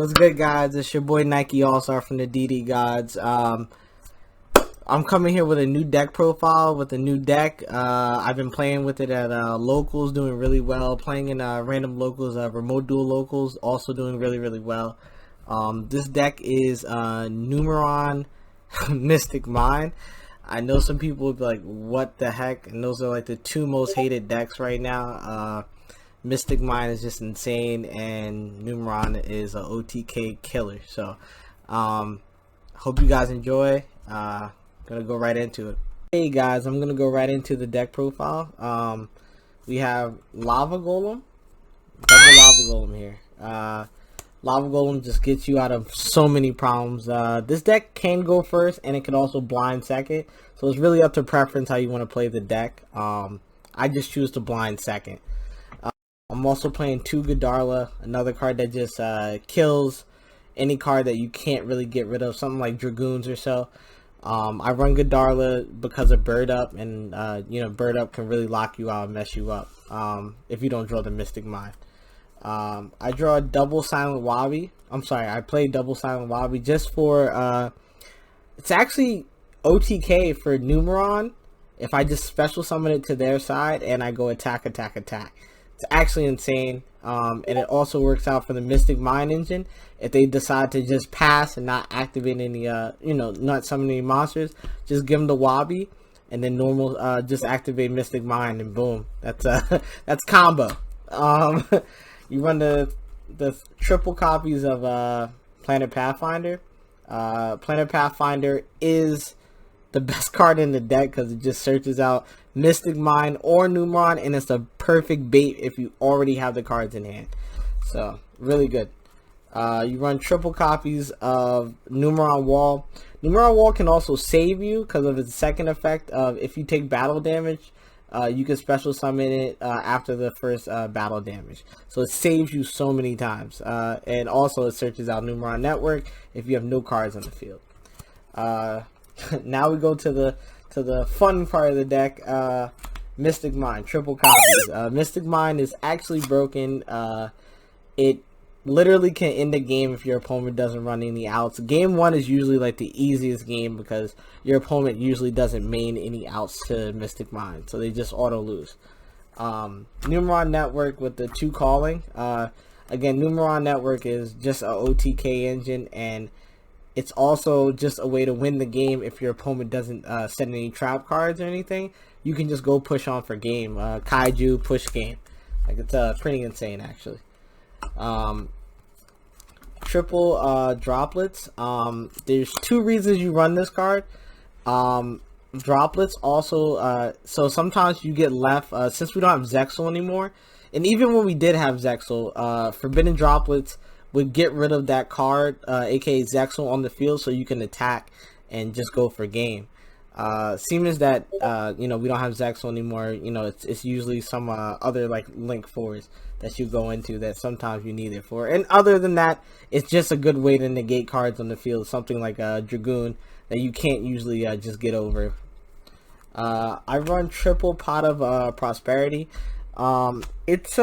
What's good, guys? It's your boy Nike All-Star from the DD Gods. I'm coming here with a new deck profile with a new deck. I've been playing with it at locals, doing really well. Playing in random locals, remote duel locals, also doing really well. This deck is Numeron Mystic Mine. I know some people would be like, what the heck? And those are like the two most hated decks right now. Mystic Mine is just insane, and Numeron is an OTK killer. So, hope you guys enjoy. Gonna go right into it. Hey guys, I'm gonna go right into the deck profile. We have Lava Golem, double Lava Golem here. Lava Golem just gets you out of so many problems. This deck can go first, and it can also blind second. So it's really up to preference how you want to play the deck. I just choose to blind second. I'm also playing 2 Godarla, another card that just kills any card that you can't really get rid of, something like Dragoons or so. I run Godarla because of Bird Up, and Bird Up can really lock you out and mess you up if you don't draw the Mystic Mine. I draw double Silent Wabi. I play double Silent Wabi just for it's actually OTK for Numeron if I just special summon it to their side and I go attack. It's actually insane, and it also works out for the Mystic Mine engine if they decide to just pass and not activate any not summon any monsters. Just give them the Wabi and then normal just activate Mystic Mine, and boom, that's that's combo. You run the triple copies of Planet Pathfinder. Planet Pathfinder is the best card in the deck because it just searches out Mystic Mine or Numeron, and it's a perfect bait if you already have the cards in hand. So really good. You run triple copies of Numeron Wall. Numeron Wall can also save you because of its second effect of if you take battle damage, you can special summon it after the first battle damage. So it saves you so many times. And also it searches out Numeron Network if you have no cards on the field. Now we go to the fun part of the deck, Mystic Mine, triple copies. Mystic Mine is actually broken. It literally can end the game if your opponent doesn't run any outs. Game 1 is usually like the easiest game because your opponent usually doesn't main any outs to Mystic Mine, so they just auto lose. Numeron Network with the 2 calling. Again, Numeron Network is just a OTK engine, and it's also just a way to win the game if your opponent doesn't set any trap cards or anything. You can just go push on for game. Kaiju, push game. Like, it's pretty insane, actually. Triple droplets. There's 2 reasons you run this card. Droplets also, so sometimes you get left, since we don't have Zexal anymore, and even when we did have Zexal, Forbidden Droplets would get rid of that card, aka Zexal, on the field, so you can attack and just go for game. Seems that we don't have Zexal anymore. It's usually some other like Link 4s that you go into that sometimes you need it for. And other than that, it's just a good way to negate cards on the field, something like a Dragoon that you can't usually just get over. I run triple Pot of Prosperity. It's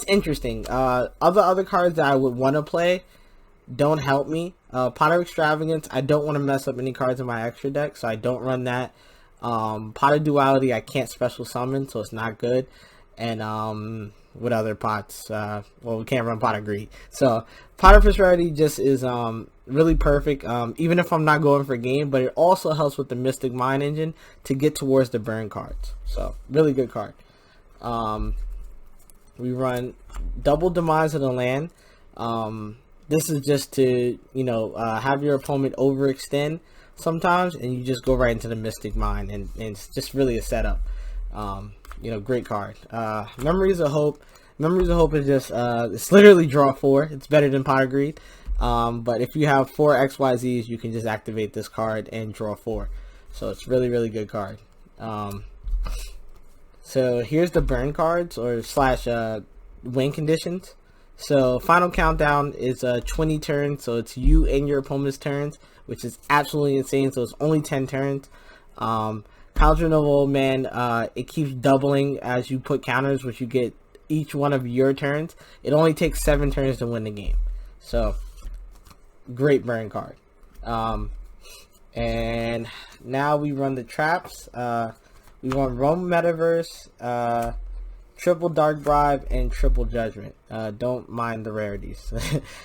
interesting. Other cards that I would want to play don't help me. Pot of Extravagance, I don't want to mess up any cards in my extra deck, so I don't run that. Pot of Duality, I can't special summon, so it's not good. And what other pots? Well, we can't run Pot of Greed. So Pot of Prosperity just is really perfect, even if I'm not going for game, but it also helps with the Mystic Mine engine to get towards the burn cards. So really good card. We run double Demise of the Land. This is just to have your opponent overextend sometimes, and you just go right into the Mystic Mine, and it's just really a setup. Great card. Memories of Hope. Memories of Hope is just it's literally draw 4. It's better than Pot of Greed. But if you have 4 XYZs, you can just activate this card and draw 4. So it's really good card. So here's the burn cards or / win conditions. So Final Countdown is 20 turns, so it's you and your opponent's turns, which is absolutely insane. So it's only 10 turns. Cauldron of Old Man, it keeps doubling as you put counters, which you get each one of your turns. It only takes 7 turns to win the game. So great burn card. And now we run the traps. We run Rome Metaverse, triple Dark Bribe, and triple Judgment. Don't mind the rarities.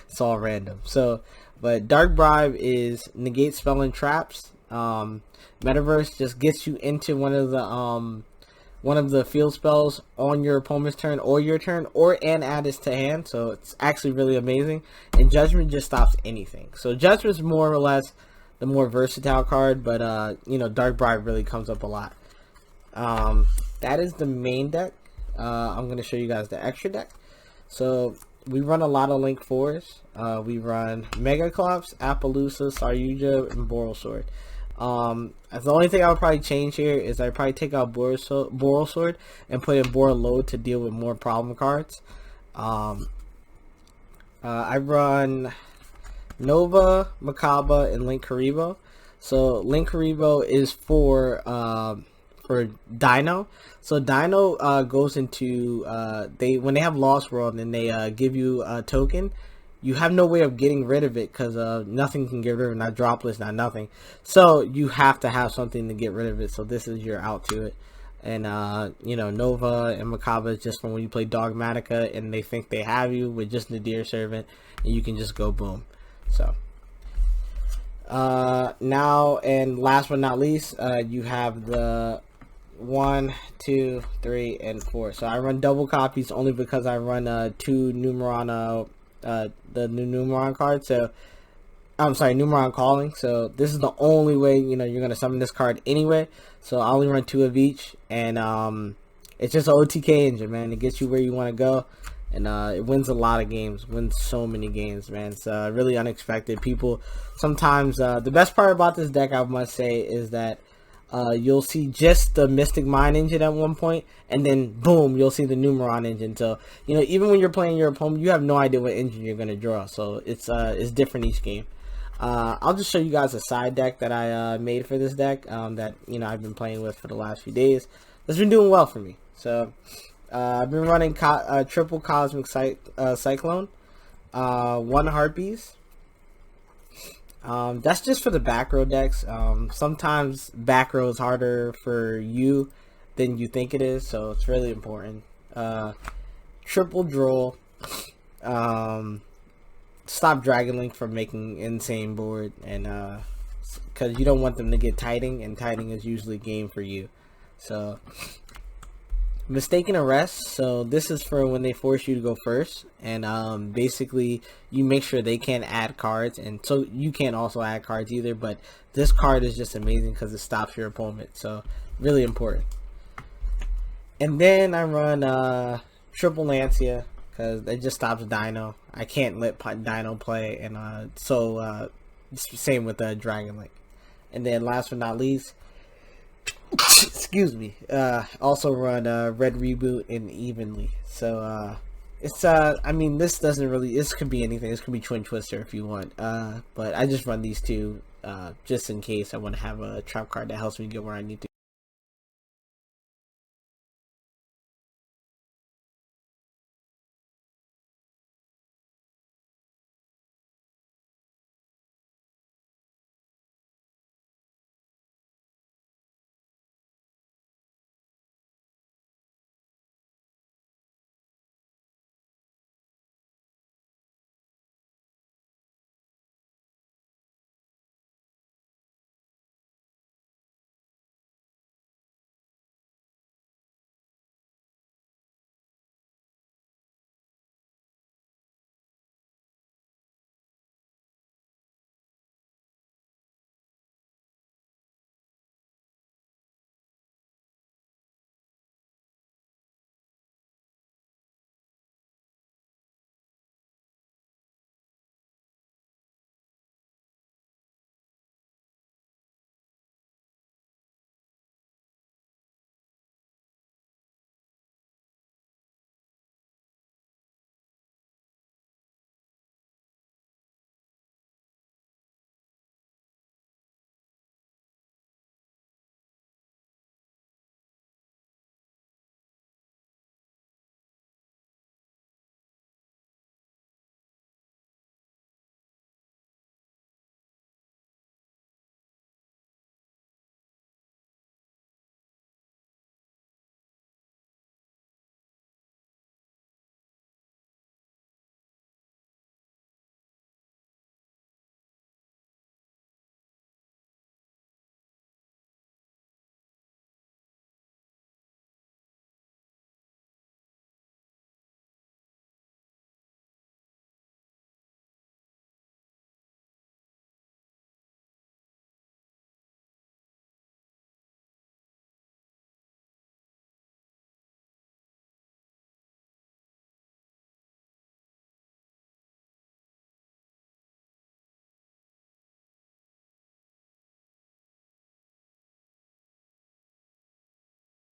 It's all random. So, but Dark Bribe is negate spell and traps. Metaverse just gets you into one of the field spells on your opponent's turn or your turn, and add it to hand. So it's actually really amazing. And Judgment just stops anything. So Judgment's more or less the more versatile card, but Dark Bribe really comes up a lot. That is the main deck. I'm going to show you guys the extra deck. So we run a lot of Link 4s. We run Mega Collapse, Appaloosa, Saryuja, and Boral Sword. The only thing I would probably change here is I'd probably take out Boral Sword and put in Boral Load to deal with more problem cards. I run Nova, Makaba, and Link Karibo. So Link Karibo is for Dino. So Dino goes into when they have Lost World and they give you a token, you have no way of getting rid of it because nothing can get rid of it, not droplets, not nothing. So you have to have something to get rid of it. So this is your out to it. And Nova and Makaba is just from when you play Dogmatica and they think they have you with just Nadir Servant, and you can just go boom. So now, and last but not least, you have the 1, 2, 3, and 4. So I run double copies only because I run 2 Numeron, the new Numeron card. So I'm sorry, Numeron Calling. So this is the only way you're gonna summon this card anyway. So I only run 2 of each, and it's just an OTK engine, man. It gets you where you want to go, and it wins a lot of games. Wins so many games, man. It's really unexpected. People sometimes the best part about this deck, I must say, is that you'll see just the Mystic Mind engine at one point, and then boom, you'll see the Numeron engine. So even when you're playing your opponent, you have no idea what engine you're gonna draw. So it's different each game. I'll just show you guys a side deck that I made for this deck that I've been playing with for the last few days. It's been doing well for me. So I've been running triple Cosmic Cyclone, 1 Harpies. That's just for the back row decks. Sometimes back row is harder for you than you think it is, so it's really important. Triple Droll. Stop Dragon Link from making insane board, and because you don't want them to get Tiding, and Tiding is usually game for you. So Mistaken Arrest. So this is for when they force you to go first, and basically you make sure they can't add cards, and so you can't also add cards either. But this card is just amazing because it stops your opponent, so really important. And then I run triple Lancia because it just stops Dino. I can't let Dino play, and same with Dragon Link. And then last but not least, excuse me, also run Red Reboot and Evenly. So it's this could be anything. This could be Twin Twister if you want, but I just run these two just in case I want to have a trap card that helps me get where I need to.